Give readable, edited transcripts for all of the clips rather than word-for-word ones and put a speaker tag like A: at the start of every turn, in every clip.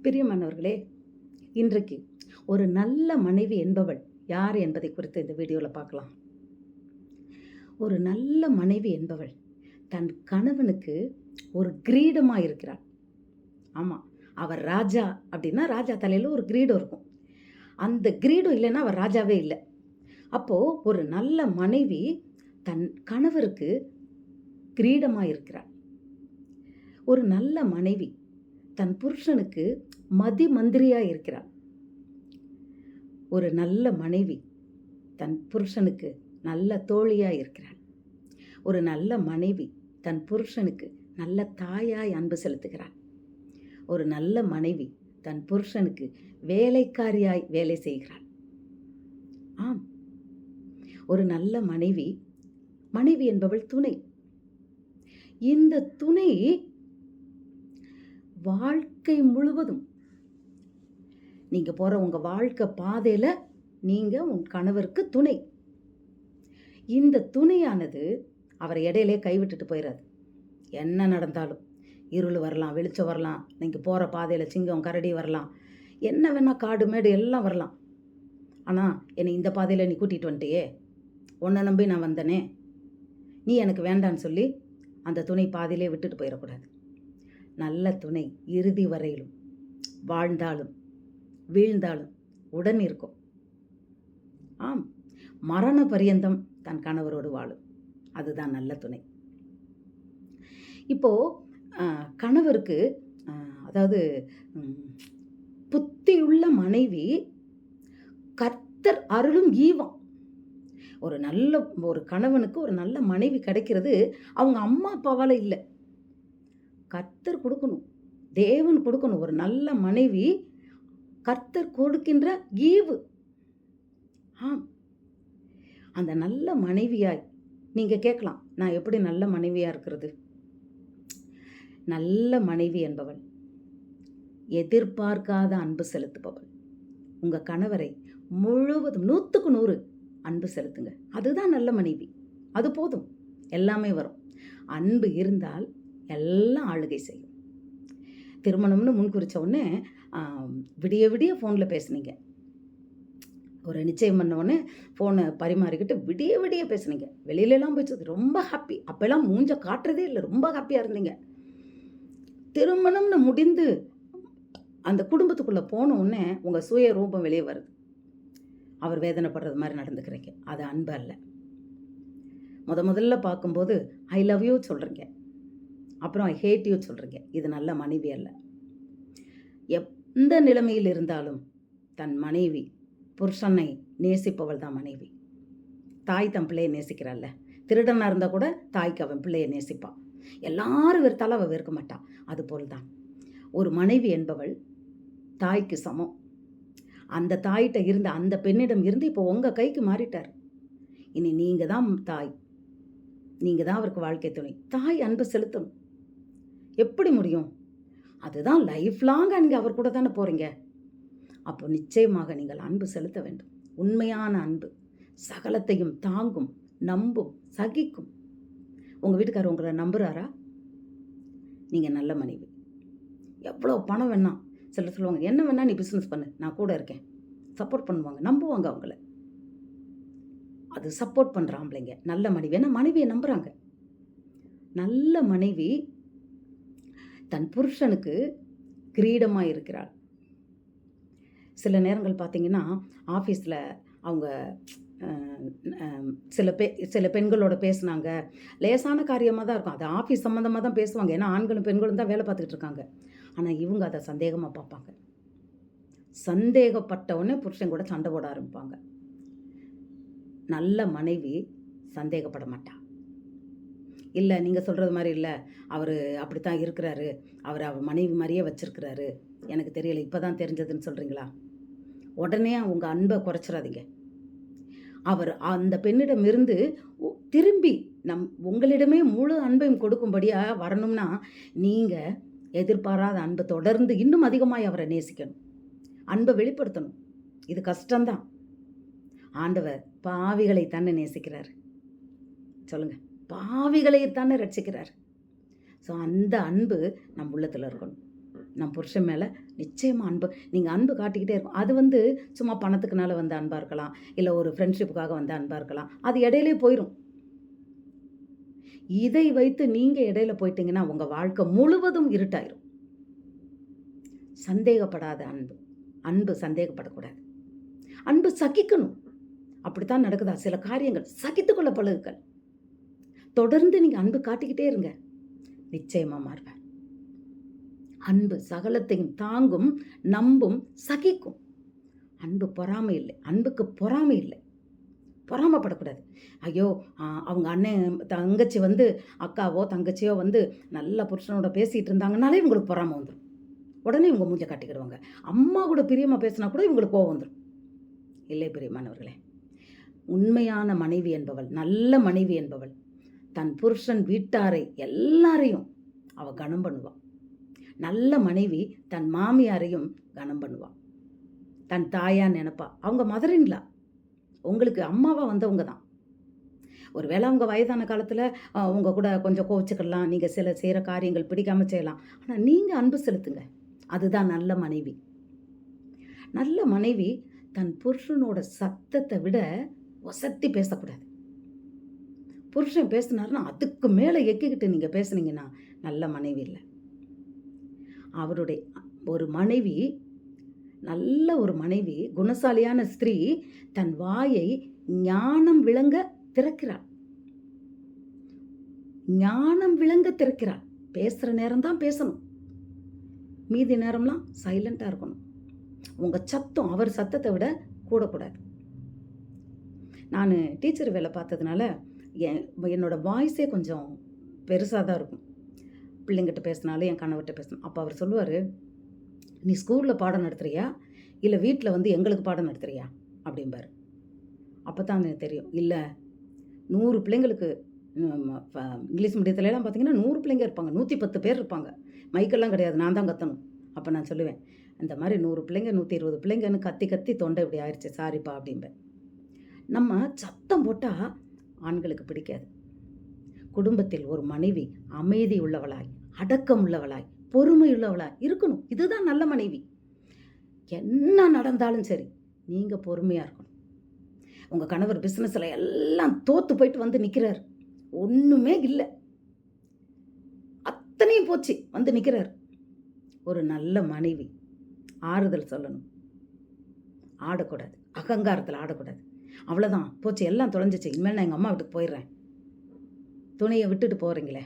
A: பிரியமானவர்களே, இன்றைக்கு ஒரு நல்ல மனைவி என்பவள் யார் என்பதை குறித்து இந்த வீடியோவில் பார்க்கலாம். ஒரு நல்ல மனைவி என்பவள் தன் கணவனுக்கு ஒரு கிரீடமாக இருக்கிறாள். ஆமாம், அவர் ராஜா அப்படின்னா ராஜா தலையில் ஒரு கிரீடம் இருக்கும். அந்த கிரீடம் இல்லைன்னா அவர் ராஜாவே இல்லை. அப்போது ஒரு நல்ல மனைவி தன் கணவருக்கு கிரீடமாக இருக்கிறாள். ஒரு நல்ல மனைவி தன் புருஷனுக்கு மந்திரியாக இருக்கிறாள். ஒரு நல்ல மனைவி தன் புருஷனுக்கு நல்ல தோழியாக இருக்கிறாள். ஒரு நல்ல மனைவி தன் புருஷனுக்கு நல்ல தாயாய் அன்பு செலுத்துகிறாள். ஒரு நல்ல மனைவி தன் புருஷனுக்கு வேலைக்காரியாய் வேலை செய்கிறாள். ஆம், ஒரு நல்ல மனைவி என்பவள் துணை. இந்த துணை வாழ்க்கை முழுவதும் நீங்கள் போகிற உங்கள் வாழ்க்கை பாதையில் நீங்கள் உன் கணவருக்கு துணை. இந்த துணையானது அவரை இடையிலே கைவிட்டுட்டு போயிடாது. என்ன நடந்தாலும், இருள் வரலாம், வெளிச்சம் வரலாம், நீங்கள் போகிற பாதையில் சிங்கம் கரடி வரலாம், என்ன வேணால் காடு மேடு எல்லாம் வரலாம். ஆனால் என்னை இந்த பாதையில் நீ கூட்டிகிட்டு வந்துட்டியே, உன்னை நம்பி நான் வந்தனே, நீ எனக்கு வேண்டான்னு சொல்லி அந்த துணை பாதியிலே விட்டுட்டு போயிடக்கூடாது. நல்ல துணை இறுதி வரையிலும் வாழ்ந்தாலும் வீழ்ந்தாலும் உடன் இருக்கும். ஆம், மரண பரியந்தம் தன் கணவரோடு வாழும். அதுதான் நல்ல துணை. இப்போது கணவருக்கு அதாவது புத்தியுள்ள மனைவி கர்த்தர் அருளும் ஈவம். ஒரு கணவனுக்கு ஒரு நல்ல மனைவி கிடைக்கிறது அவங்க அம்மா அப்பாவால் இல்லை, கர்த்தர் கொடுக்கணும், தேவன் கொடுக்கணும். ஒரு நல்ல மனைவி கர்த்தர் கொடுக்கின்ற ஈவு. ஆம், அந்த நல்ல மனைவியாய் நீங்கள் கேட்கலாம், நான் எப்படி நல்ல மனைவியாக இருக்கிறது? நல்ல மனைவி என்பவள் எதிர்பார்க்காத அன்பு செலுத்துபவள். உங்கள் கணவரை முழுவதும் 100க்கு 100 அன்பு செலுத்துங்க. அதுதான் நல்ல மனைவி. அது போதும், எல்லாமே வரும். அன்பு இருந்தால் எல்லாம் ஆளுகை செய்யும். திருமணம்னு முன் குறித்த உடனே விடிய விடிய ஃபோனில் பேசுனீங்க. ஒரு நிச்சயம் பண்ணோடனே ஃபோனை பரிமாறிக்கிட்டு விடிய விடிய பேசுனீங்க. வெளியிலலாம் போயிடுச்சு, ரொம்ப ஹாப்பி. அப்போல்லாம் மூஞ்ச காட்டுறதே இல்லை, ரொம்ப ஹாப்பியாக இருந்தீங்க. திருமணம்னு முடிந்து அந்த குடும்பத்துக்குள்ளே போன உடனே உங்கள் சுய ரூபம் வெளியே வருது. அவர் வேதனைப்படுறது மாதிரி நடந்துக்கிறீங்க. அது அன்பு அல்ல. முதல்ல பார்க்கும்போது ஐ லவ் யூ சொல்கிறீங்க, அப்புறம் ஐ ஹேட் யூ சொல்கிறீங்க. இது நல்ல மனைவி அல்ல. எந்த நிலைமையில் இருந்தாலும் தன் மனைவி புருஷனை நேசிப்பவள் தான் மனைவி. தாய் தன் பிள்ளையை நேசிக்கிறாள்ல, திருடனாக இருந்தால் கூட தாய்க்கு அவன் பிள்ளையை நேசிப்பான். எல்லாரும் வெறுத்தாலும் அவள் வெறுக்க மாட்டான். அதுபோல் தான் ஒரு மனைவி என்பவள் தாய்க்கு சமம். அந்த தாயிட்ட இருந்த அந்த பெண்ணிடம் இருந்து இப்போ உங்கள் கைக்கு மாறிட்டார். இனி நீங்கள் தான் தாய், நீங்கள் தான் அவருக்கு வாழ்க்கை துணை. தாய் அன்பு செலுத்தணும். எப்படி முடியும்? அதுதான் லைஃப் லாங்காக நீங்கள் அவர் கூட தானே போகிறீங்க. அப்போ நிச்சயமாக நீங்கள் அன்பு செலுத்த வேண்டும். உண்மையான அன்பு சகலத்தையும் தாங்கும், நம்பும், சகிக்கும். உங்கள் வீட்டுக்காரர் உங்களை நம்புகிறாரா? நீங்கள் நல்ல மனைவி. எவ்வளோ பணம் வேணா, சிலர் சொல்லுவாங்க, என்ன வேணா நீ பிஸ்னஸ் பண்ணு, நான் கூட இருக்கேன், சப்போர்ட் பண்ணுவாங்க, நம்புவாங்க அவங்கள. அது சப்போர்ட் பண்ணுற ஆம்பளைங்க நல்ல மனைவி. ஏன்னா மனைவியை நம்புகிறாங்க. நல்ல மனைவி தன் புருஷனுக்கு கிரீடமாக இருக்கிறாள். சில நேரங்கள் பார்த்தீங்கன்னா ஆஃபீஸில் அவங்க சில பெண்களோட பேசுனாங்க, லேசான காரியமாக தான் இருக்கும். அது ஆஃபீஸ் சம்மந்தமாக தான் பேசுவாங்க. ஏன்னா ஆண்களும் பெண்களும் தான் வேலை பார்த்துக்கிட்டு இருக்காங்க. ஆனால் இவங்க அதை சந்தேகமாக பார்ப்பாங்க. சந்தேகப்பட்டவுடனே புருஷன் கூட சண்டை போட ஆரம்பிப்பாங்க. நல்ல மனைவி சந்தேகப்பட மாட்டா. இல்லை நீங்கள் சொல்கிறது மாதிரி இல்லை, அவர் அப்படி தான் இருக்கிறாரு, அவர் மனைவி மாதிரியே வச்சுருக்கிறாரு, எனக்கு தெரியலை, இப்போ தான் தெரிஞ்சதுன்னு சொல்கிறீங்களா? உடனே உங்கள் அன்பை குறைச்சிடாதீங்க. அவர் அந்த பெண்ணிடம் இருந்து திரும்பி உங்களிடமே முழு அன்பையும் கொடுக்கும்படியாக வரணும்னா நீங்கள் எதிர்பாராத அன்பை தொடர்ந்து இன்னும் அதிகமாக அவரை நேசிக்கணும், அன்பை வெளிப்படுத்தணும். இது கஷ்டம்தான். ஆண்டவர் பாவிகளை தானே நேசிக்கிறார். சொல்லுங்கள், பாவிகளை தானே ரட்சிக்கிறார். ஸோ அந்த அன்பு நம் உள்ளத்தில் இருக்கணும். நம் புருஷன் மேலே நிச்சயமாக அன்பு நீங்கள் அன்பு காட்டிக்கிட்டே இருக்கும். அது சும்மா பணத்துக்குனால வந்த அன்பாக இருக்கலாம், இல்லை ஒரு ஃப்ரெண்ட்ஷிப்புக்காக வந்த அன்பாக இருக்கலாம். அது இடையிலே போயிடும். இதை வைத்து நீங்கள் இடையில போயிட்டீங்கன்னா உங்கள் வாழ்க்கை முழுவதும் இருட்டாயிரும். சந்தேகப்படாத அன்பு. அன்பு சந்தேகப்படக்கூடாது. அன்பு சகிக்கணும். அப்படித்தான் நடக்குதா சில காரியங்கள். சகித்துக்கொள்ள பழகுங்கள். தொடர்ந்து நீங்கள் அன்பு காட்டிக்கிட்டே இருங்க, நிச்சயமாக மாறுவேன். அன்பு சகலத்தையும் தாங்கும், நம்பும், சகிக்கும். அன்பு பொறாமை இல்லை. அன்புக்கு பொறாமை இல்லை. பொறாமப்படக்கூடாது. ஐயோ அவங்க அண்ணன் தங்கச்சி அக்காவோ தங்கச்சியோ நல்ல புருஷனோட பேசிகிட்டு இருந்தாங்கனாலே இவங்களுக்கு பொறாமை வந்துடும். உடனே இவங்க மூஞ்ச காட்டிக்கிடுவாங்க. அம்மா கூட பிரியமாக பேசினா கூட இவங்களுக்கு கோவம் வந்துடும். இல்லை பிரியமானவர்களே, உண்மையான மனைவி என்பவள், நல்ல மனைவி என்பவள் தன் புருஷன் வீட்டாரை எல்லாரையும் அவள் கனம் பண்ணுவாள். நல்ல மனைவி தன் மாமியாரையும் கனம் பண்ணுவாள். தன் தாயா நினைப்பா. அவங்க மதரின்லா, உங்களுக்கு அம்மாவா வந்தவங்க தான். ஒருவேளை அவங்க வயதான காலத்தில் அவங்க கூட கொஞ்சம் கோவிச்சுக்கலாம், நீங்கள் சில செய்கிற காரியங்கள் பிடிக்காமல் செய்யலாம். ஆனால் நீங்கள் அன்பு செலுத்துங்க. அதுதான் நல்ல மனைவி. நல்ல மனைவி தன் புருஷனோட சத்தத்தை விட ஒசத்தி பேசக்கூடாது. புருஷன் பேசினார்னா அதுக்கு மேலே எக்கிக்கிட்டு நீங்கள் பேசுனீங்கன்னா நல்ல மனைவி இல்லை. அவருடைய ஒரு மனைவி, நல்ல ஒரு மனைவி, குணசாலியான ஸ்திரீ தன் வாயை ஞானம் விளங்க திறக்கிறாள். ஞானம் விளங்க திறக்கிறாள். பேசுகிற நேரம்தான் பேசணும், மீதி நேரம்லாம் சைலண்ட்டாக இருக்கணும். உங்கள் சத்தம் அவர் சத்தத்தை விட கூடக்கூடாது. நான் டீச்சர் வேலை பார்த்ததுனால என்னோட வாய்ஸே கொஞ்சம் பெருசாக தான் இருக்கும். பிள்ளைங்கிட்ட பேசினாலும் என் கணவர்கிட்ட பேசணும். அப்போ அவர் சொல்லுவார், நீ ஸ்கூலில் பாடம் நடத்துகிறியா இல்லை வீட்டில் எங்களுக்கு பாடம் நடத்துகிறியா அப்படிம்பார். அப்போ தான் எனக்கு தெரியும், இல்லை 100 பிள்ளைங்களுக்கு இங்கிலீஷ் மீடியத்துலலாம் பார்த்தீங்கன்னா 100 பிள்ளைங்க இருப்பாங்க, 110 பேர் இருப்பாங்க. மைக்கெல்லாம் கிடையாது, நான் தான் கத்தணும். அப்போ நான் சொல்லுவேன், இந்த மாதிரி 100 பிள்ளைங்க 120 பிள்ளைங்கன்னு கத்தி கத்தி தொண்டை இப்படி ஆயிடுச்சு, சாரிப்பா அப்படிம்பேன். நம்ம சத்தம் போட்டால் ஆண்களுக்கு பிடிக்காது. குடும்பத்தில் ஒரு மனைவி அமைதி உள்ளவளாய், அடக்கம் உள்ளவளாய், பொறுமை உள்ளவளாய் இருக்கணும். இதுதான் நல்ல மனைவி. என்ன நடந்தாலும் சரி நீங்கள் பொறுமையாக இருக்கணும். உங்கள் கணவர் பிஸ்னஸில் எல்லாம் தோற்று போயிட்டு நிற்கிறார், ஒன்றுமே இல்லை, அத்தனையும் போச்சு, நிற்கிறார். ஒரு நல்ல மனைவி ஆறுதல் சொல்லணும். ஆடக்கூடாது, அகங்காரத்தில் ஆடக்கூடாது. அவ்வளோதான், போச்சு, எல்லாம் தொலைஞ்சிச்சு, இனிமேல் நான் எங்கள் அம்மா வீட்டுக்கு போயிடுறேன். துணையை விட்டுட்டு போகிறீங்களே,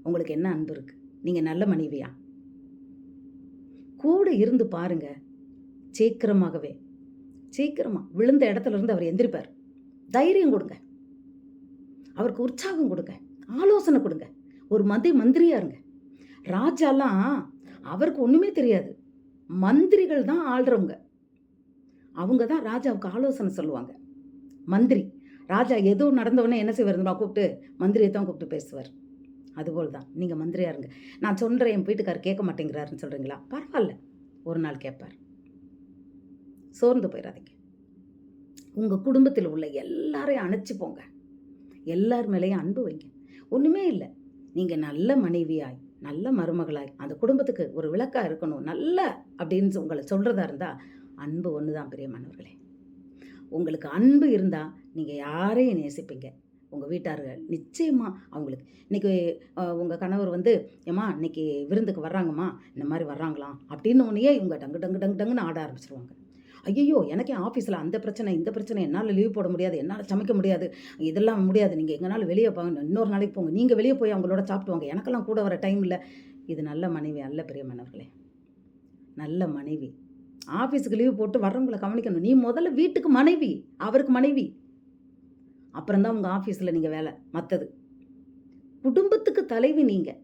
A: உங்களுக்கு என்ன அன்பு இருக்குது? நீங்கள் நல்ல மனைவியா? கூட இருந்து பாருங்க, சீக்கிரமாக விழுந்த இடத்துல இருந்து அவர் எந்திரிப்பார். தைரியம் கொடுங்க, அவருக்கு உற்சாகம் கொடுங்க, ஆலோசனை கொடுங்க. ஒரு மந்திரியா இருங்க. ராஜாலாம் அவருக்கு ஒன்றுமே தெரியாது, மந்திரிகள் தான் ஆள்றவங்க. அவங்க தான் ராஜாவுக்கு ஆலோசனை சொல்லுவாங்க. மந்திரி ராஜா எதுவும் நடந்தவொடனே என்ன செய்வார்? கூப்பிட்டு மந்திரியை தான் கூப்பிட்டு பேசுவார். அதுபோல் தான் நீங்கள் மந்திரியாக இருங்க. நான் சொல்கிறேன், என் வீட்டுக்காரர் கேட்க மாட்டேங்கிறாருன்னு சொல்கிறீங்களா? பரவாயில்ல, ஒரு நாள் கேட்பார். சோர்ந்து போயிடாதீங்க. உங்கள் குடும்பத்தில் உள்ள எல்லாரையும் அணைச்சி போங்க. எல்லார் மேலேயும் அன்பு வைங்க. ஒன்றுமே இல்லை, நீங்கள் நல்ல மனைவியாய், நல்ல மருமகளாய் அந்த குடும்பத்துக்கு ஒரு விளக்காக இருக்கணும் நல்ல அப்படின்னு உங்களை சொல்கிறதா இருந்தால் அன்பு ஒன்று தான் பிரியமானவர்களே. உங்களுக்கு அன்பு இருந்தால் நீங்கள் யாரையும் நேசிப்பீங்க. உங்கள் வீட்டார்கள் நிச்சயமாக அவங்களுக்கு இன்றைக்கி உங்கள் கணவர் ஏம்மா இன்றைக்கி விருந்துக்கு வர்றாங்கம்மா, இந்த மாதிரி வர்றாங்களாம் அப்படின்னு உடனே இவங்க டங்கு டங்கு டங்கு டங்குன்னு ஆட ஆரம்பிச்சிருவாங்க. ஐயோ, எனக்கே ஆஃபீஸில் அந்த பிரச்சனை இந்த பிரச்சனை, என்னால் லீவ் போட முடியாது, என்னால் சமைக்க முடியாது, இதெல்லாம் முடியாது, நீங்கள் எங்கனாலும் வெளியே போங்க, இன்னொரு நாளைக்கு போங்க, நீங்கள் வெளியே போய் அவங்களோட சாப்பிட்டுவாங்க, எனக்கெல்லாம் கூட வர டைம் இல்லை. இது நல்ல மனைவி அல்ல பிரியமானவர்களே. நல்ல மனைவி ஆஃபீஸுக்கு லீவ் போட்டு வர்றவங்களை கவனிக்கணும். நீ முதல்ல வீட்டுக்கு மனைவி, அவருக்கு மனைவி, அப்புறம்தான் உங்கள் ஆஃபீஸில் நீங்கள் வேலை. மற்றது குடும்பத்துக்கு தலைவி நீங்கள்.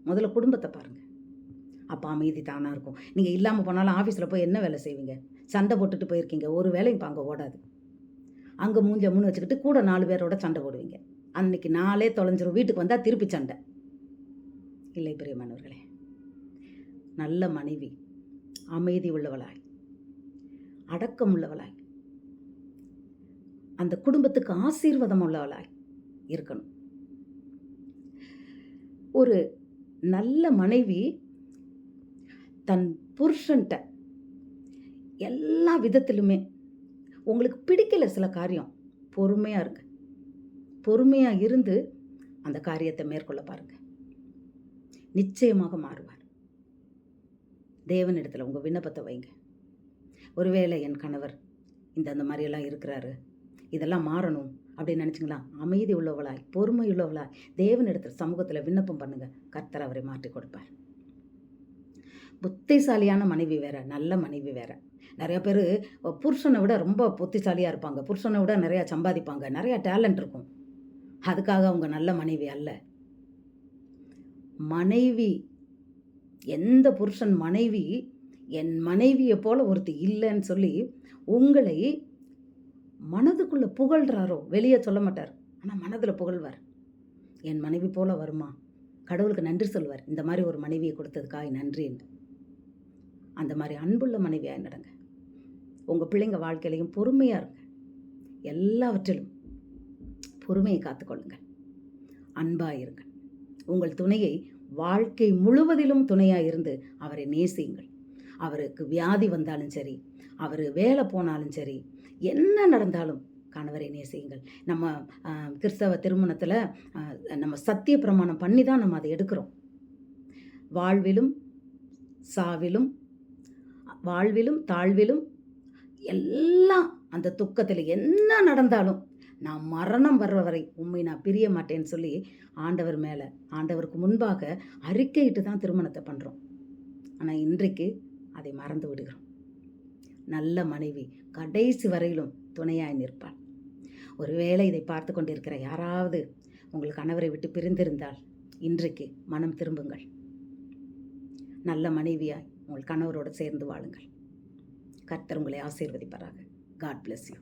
A: முதல்ல குடும்பத்தை பாருங்கள், அப்போ அமைதி தானாக இருக்கும். நீங்கள் இல்லாமல் போனாலும் ஆஃபீஸில் போய் என்ன வேலை செய்வீங்க? சண்டை போட்டுட்டு போயிருக்கீங்க, ஒரு வேலையும் இப்போ அங்கே ஓடாது. அங்கே மூஞ்ச மூணு வச்சுக்கிட்டு கூட 4 பேரோட சண்டை போடுவீங்க. அன்னைக்கு நாளே தொலைஞ்சிரும். வீட்டுக்கு வந்தால் திருப்பி சண்டை. இல்லை பிரியமானவர்களே, நல்ல மனைவி அமைதி உள்ளவளாய், அடக்கம் உள்ளவளாய், அந்த குடும்பத்துக்கு ஆசீர்வாதம் உள்ளவளாய் இருக்கணும். ஒரு நல்ல மனைவி தன் புருஷன்ட்ட எல்லா விதத்திலுமே உங்களுக்கு பிடிக்கல சில காரியம், பொறுமையாக இருங்க. பொறுமையாக இருந்து அந்த காரியத்தை மேற்கொள்ள பாருங்க. நிச்சயமாக மாறுவார். தேவனிடத்தில் உங்கள் விண்ணப்பத்தை வைங்க. ஒருவேளை என் கணவர் அந்த மாதிரியெல்லாம் இருக்கிறாரு, இதெல்லாம் மாறணும் அப்படின்னு நினச்சிங்களா, அமைதி உள்ளவளாய் பொறுமை உள்ளவளாய் தேவனிடத்தில் சமூகத்தில் விண்ணப்பம் பண்ணுங்க. கர்த்தர் அவரை மாற்றி கொடுப்பார். புத்திசாலியான மனைவி வேற, நல்ல மனைவி வேற. நிறைய பேர் புருஷனை விட ரொம்ப புத்திசாலியாக இருப்பாங்க, புருஷனை விட நிறையா சம்பாதிப்பாங்க, நிறையா டேலண்ட் இருக்கும். அதுக்காக அவங்க நல்ல மனைவி அல்ல. மனைவி, எந்த புருஷன் மனைவி என் மனைவியை போல ஒருத்தி இல்லைன்னு சொல்லி உங்களை மனதுக்குள்ளே புகழ்கிறாரோ, வெளியே சொல்ல மாட்டார், ஆனால் மனதில் புகழ்வார். என் மனைவி போல வருமா, கடவுளுக்கு நன்றி சொல்வார், இந்த மாதிரி ஒரு மனைவியை கொடுத்ததுக்காக நன்றின்னு. அந்த மாதிரி அன்புள்ள மனைவியாக நடங்க. உங்கள் பிள்ளைங்க வாழ்க்கையிலையும் பொறுமையாக இருங்க. எல்லாவற்றிலும் பொறுமையை காத்துக்கொள்ளுங்கள். அன்பாக இருங்க. உங்கள் துணையை வாழ்க்கை முழுவதிலும் துணையாக இருந்து அவரை நேசியுங்கள். அவருக்கு வியாதி வந்தாலும் சரி, அவர் வேலை போனாலும் சரி, என்ன நடந்தாலும் கணவரை நேசியுங்கள். நம்ம கிறிஸ்தவ திருமணத்தில் நம்ம சத்திய பிரமாணம் பண்ணி தான் நம்ம அதை எடுக்கிறோம். வாழ்விலும் சாவிலும், வாழ்விலும் தாழ்விலும், எல்லாம் அந்த துக்கத்தில் என்ன நடந்தாலும் நான் மரணம் வர்ற வரை உண்மை நான் பிரிய மாட்டேன்னு சொல்லி ஆண்டவர் மேலே, ஆண்டவருக்கு முன்பாக அறிக்கையிட்டு தான் திருமணத்தை பண்ணுறோம். ஆனால் இன்றைக்கு அதை மறந்து விடுகிறோம். நல்ல மனைவி கடைசி வரையிலும் துணையாய் நிற்பாள். ஒருவேளை இதை பார்த்து கொண்டிருக்கிற யாராவது உங்கள் கணவரை விட்டு பிரிந்திருந்தால் இன்றைக்கு மனம் திரும்புங்கள். நல்ல மனைவியாய் உங்கள் கணவரோடு சேர்ந்து வாழுங்கள். கர்த்தர் உங்களை ஆசீர்வதிப்பாராக. God bless you.